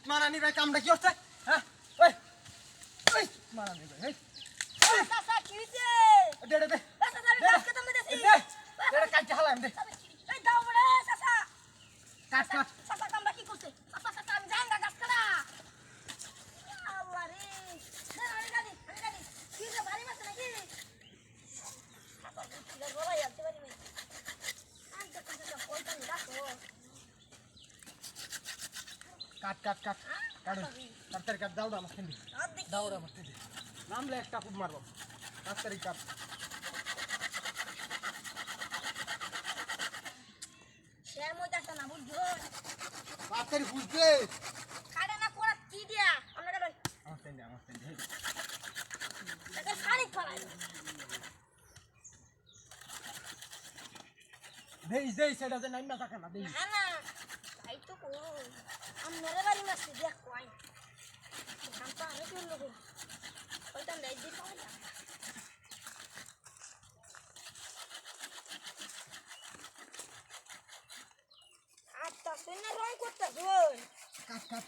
মারানি ভাই কামটা কি হচ্ছে হ্যাঁ ওই ওই মারানি ভাই চাচা কি হইছে দে দে দে চাচা আমি গাছ কাটতে মেরেছি দে কাটতে হালাম দে এই দাও বড় চাচা কাট কাট চাচা কামটা কি করছে চাচা চাচা আমি জাঙ্গা গাছ কাটা আল্লাহ রে আরে গাড়ি কি রে ভারী মাছ নাকি চাচা কি রে বলাই আনতে পারি নাই আনতে চাচা কইতা নি রাখো কাট কাট কাট কাট তাড়াতাড়ি কাট দাও আমার খেন্দি দাও আমার খেন্দি নামলে একটা খুব মারবো তাড়াতাড়ি কাট শের মধ্যে একটা না বুঝছো তাড়াতাড়ি বুঝবে কাটে না কোড়া কি দিয়া আমরা লই আমার খেন্দি এটা শাড়ি ফলাই দেই সেটা যে নাইমা থাকে না দেই না না তাই তো কো আমরা বাড়ি মাছ দেখ কই শান্ত আমি কি লোক ওইটা নেই দি পাই না আচ্ছা শুনে রং করতে গই কাট কাট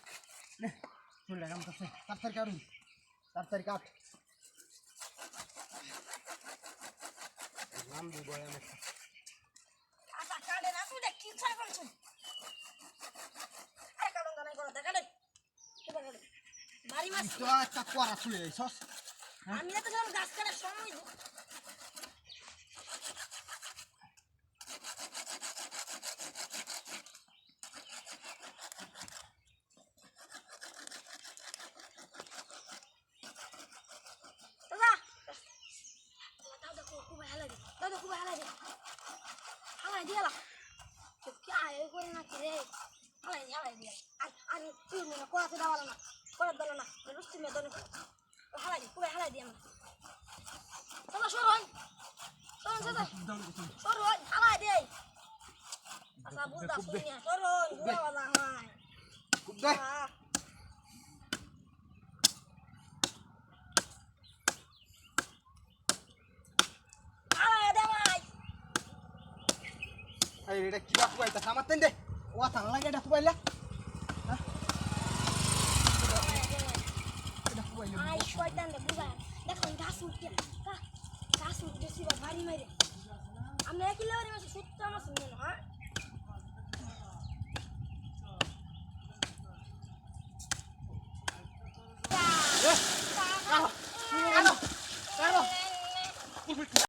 নে চলে গেলাম কাছে তাড়াতাড়ি কাটুন তাড়াতাড়ি কাট নাম দিব আমি আচ্ছা কাটে না তুই দেখ কি ছাই করছ আরে কাটন না করো দেখালে কি বলে বাড়ি মাছ তো একটা কোয়ারা চলে যাইছস আমি তো যখন গাছ কাটার সময় এই এটা কি কুবাইতা সামাতেন দে ও থানা লাগে এটা কুবাইলা হ্যাঁ এটা কুবাইলা আই শয়তান দে বুঝা দেখো গাছ উঠতে সিবা ভারী মাইরে আমরা একই লেবারে মাছ সুত্তা মাছ নিয়ে না হ্যাঁ